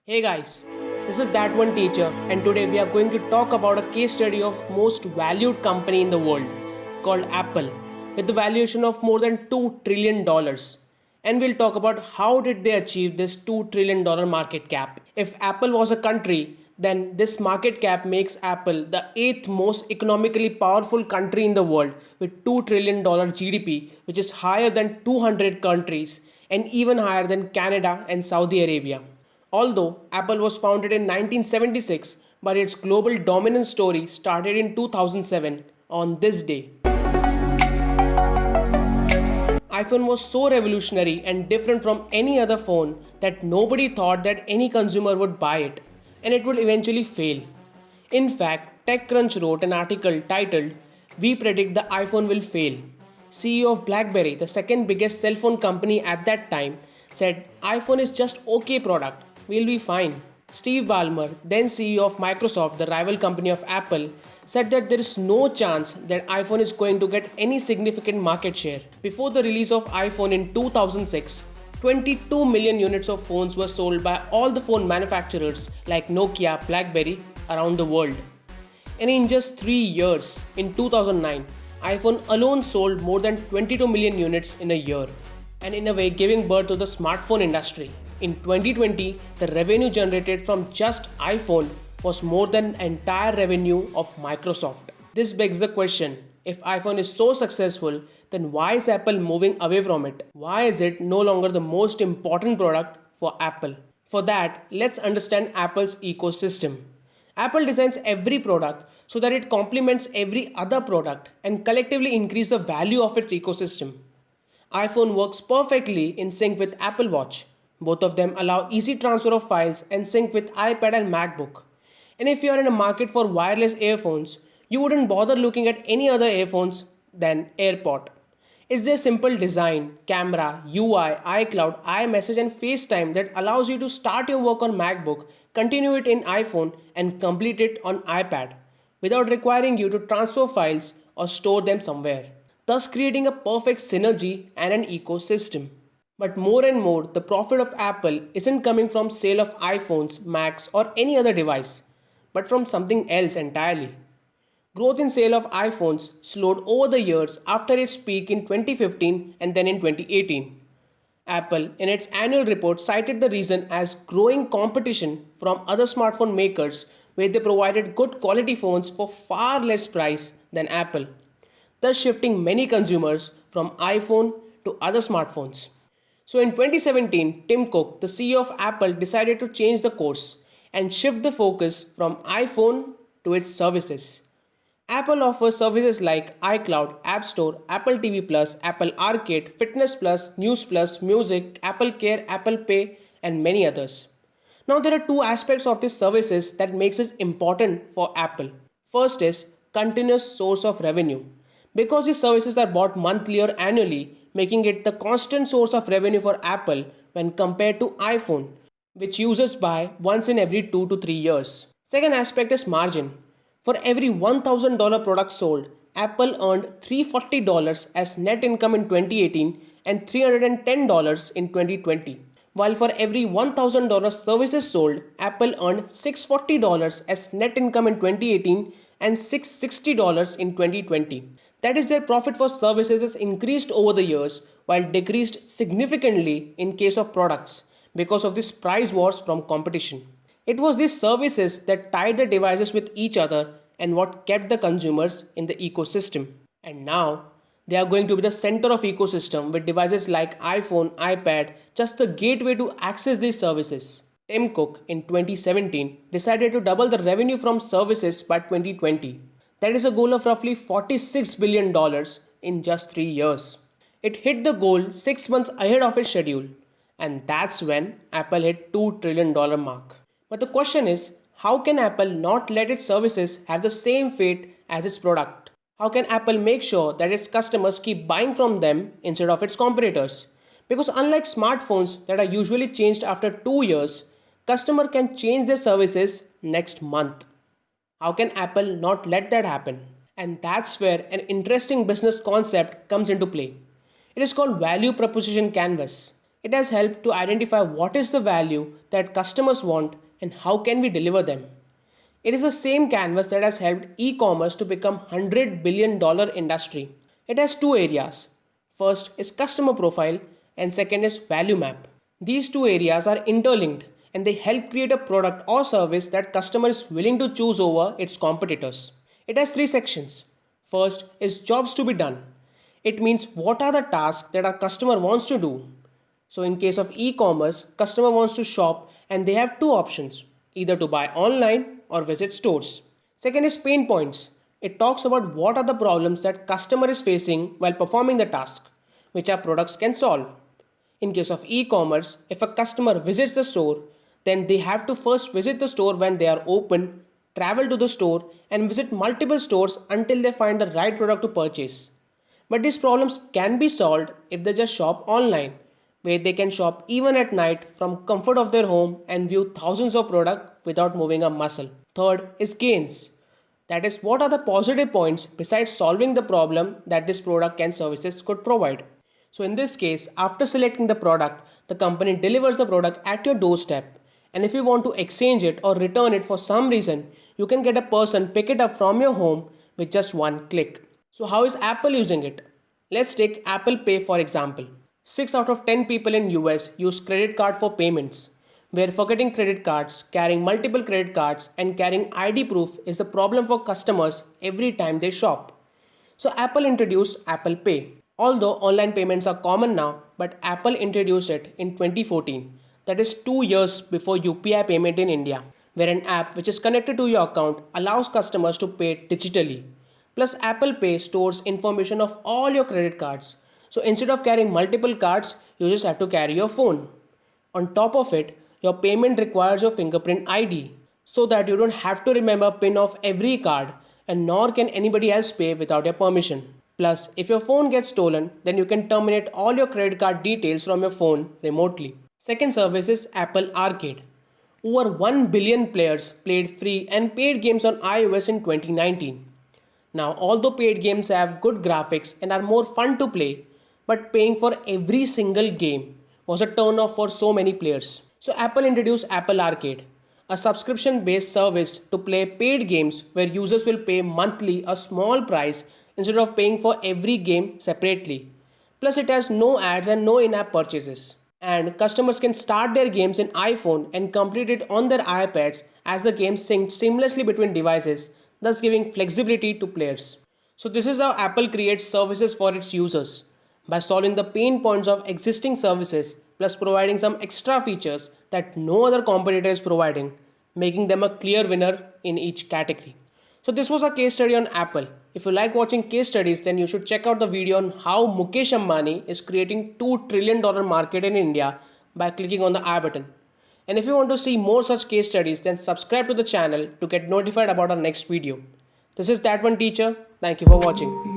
Hey guys, this is that one teacher, and today we are going to talk about a case study of most valued company in the world called Apple with a valuation of more than $2 trillion. And we'll talk about how did they achieve this $2 trillion market cap. If Apple was a country, then this market cap makes Apple the eighth most economically powerful country in the world with $2 trillion GDP, which is higher than 200 countries and even higher than Canada and Saudi Arabia. Although Apple was founded in 1976, but its global dominance story started in 2007 on this day. iPhone was so revolutionary and different from any other phone that nobody thought that any consumer would buy it and it would eventually fail. In fact, TechCrunch wrote an article titled "We Predict the iPhone Will Fail." CEO of BlackBerry, the second biggest cell phone company at that time, said iPhone is just okay product. We'll be fine. Steve Ballmer, then CEO of Microsoft, the rival company of Apple, said that there is no chance that iPhone is going to get any significant market share. Before the release of iPhone in 2006, 22 million units of phones were sold by all the phone manufacturers like Nokia, BlackBerry around the world. And in just 3 years, in 2009, iPhone alone sold more than 22 million units in a year, and in a way giving birth to the smartphone industry. In 2020, the revenue generated from just iPhone was more than the entire revenue of Microsoft. This begs the question, if iPhone is so successful, then why is Apple moving away from it? Why is it no longer the most important product for Apple? For that, let's understand Apple's ecosystem. Apple designs every product so that it complements every other product and collectively increase the value of its ecosystem. iPhone works perfectly in sync with Apple Watch. Both of them allow easy transfer of files and sync with iPad and MacBook. And if you are in a market for wireless earphones, you wouldn't bother looking at any other earphones than AirPod. It's their simple design, camera, UI, iCloud, iMessage and FaceTime that allows you to start your work on MacBook, continue it in iPhone and complete it on iPad without requiring you to transfer files or store them somewhere, thus creating a perfect synergy and an ecosystem. But more and more, the profit of Apple isn't coming from sale of iPhones, Macs or any other device, but from something else entirely. Growth in sale of iPhones slowed over the years after its peak in 2015 and then in 2018. Apple, in its annual report, cited the reason as growing competition from other smartphone makers where they provided good quality phones for far less price than Apple, thus shifting many consumers from iPhone to other smartphones. So in 2017, Tim Cook, the CEO of Apple, decided to change the course and shift the focus from iPhone to its services. Apple offers services like iCloud, App Store, Apple TV Plus, Apple Arcade, Fitness Plus, News Plus, Music, Apple Care, Apple Pay, and many others. Now there are two aspects of these services that makes it important for Apple. First is continuous source of revenue. Because these services are bought monthly or annually, making it the constant source of revenue for Apple when compared to iPhone, which users buy once in every 2 to 3 years. Second aspect is margin. For every $1,000 product sold, Apple earned $340 as net income in 2018 and $310 in 2020. While for every $1,000 services sold, Apple earned $640 as net income in 2018 and $660 in 2020. That is, their profit for services has increased over the years while decreased significantly in case of products because of this price wars from competition. It was these services that tied the devices with each other and what kept the consumers in the ecosystem. And now they are going to be the center of ecosystem with devices like iPhone, iPad, just the gateway to access these services. Tim Cook in 2017 decided to double the revenue from services by 2020. That is a goal of roughly $46 billion in just 3 years. It hit the goal 6 months ahead of its schedule, and that's when Apple hit $2 trillion mark. But the question is, how can Apple not let its services have the same fate as its product? How can Apple make sure that its customers keep buying from them instead of its competitors? Because unlike smartphones that are usually changed after 2 years, customer can change their services next month. How can Apple not let that happen? And that's where an interesting business concept comes into play. It is called value proposition canvas. It has helped to identify what is the value that customers want and how can we deliver them. It is the same canvas that has helped e-commerce to become $100 billion industry. It has two areas. First is customer profile and second is value map. These two areas are interlinked and they help create a product or service that customer is willing to choose over its competitors. It has three sections. First is jobs to be done. It means what are the tasks that our customer wants to do. So in case of e-commerce, customer wants to shop and they have two options, either to buy online or visit stores. Second is pain points. It talks about what are the problems that customer is facing while performing the task, which our products can solve. In case of e-commerce, if a customer visits the store, then they have to first visit the store when they are open, travel to the store and visit multiple stores until they find the right product to purchase. But these problems can be solved if they just shop online, where they can shop even at night from comfort of their home and view thousands of products without moving a muscle. Third is gains. That is, what are the positive points besides solving the problem that this product and services could provide. So in this case, after selecting the product, the company delivers the product at your doorstep. And if you want to exchange it or return it for some reason, you can get a person pick it up from your home with just one click. So how is Apple using it? Let's take Apple Pay for example. 6 out of 10 people in US use credit card for payments, where forgetting credit cards, carrying multiple credit cards and carrying ID proof is a problem for customers every time they shop. So Apple introduced Apple Pay. Although online payments are common now, but Apple introduced it in 2014, that is 2 years before UPI payment in India, where an app which is connected to your account allows customers to pay digitally. Plus Apple Pay stores information of all your credit cards. So instead of carrying multiple cards, you just have to carry your phone. On top of it, your payment requires your fingerprint ID so that you don't have to remember PIN of every card and nor can anybody else pay without your permission. Plus, if your phone gets stolen, then you can terminate all your credit card details from your phone remotely. Second service is Apple Arcade. Over 1 billion players played free and paid games on iOS in 2019. Now, although paid games have good graphics and are more fun to play, but paying for every single game was a turn off for so many players. So Apple introduced Apple Arcade, a subscription-based service to play paid games where users will pay monthly a small price instead of paying for every game separately. Plus it has no ads and no in-app purchases. And customers can start their games in iPhone and complete it on their iPads as the game syncs seamlessly between devices, thus giving flexibility to players. So this is how Apple creates services for its users, by solving the pain points of existing services plus providing some extra features that no other competitor is providing, making them a clear winner in each category. So this was a case study on Apple. If you like watching case studies, then you should check out the video on how Mukesh Ambani is creating $2 trillion market in India by clicking on the I button. And if you want to see more such case studies, then subscribe to the channel to get notified about our next video. This is That One Teacher. Thank you for watching.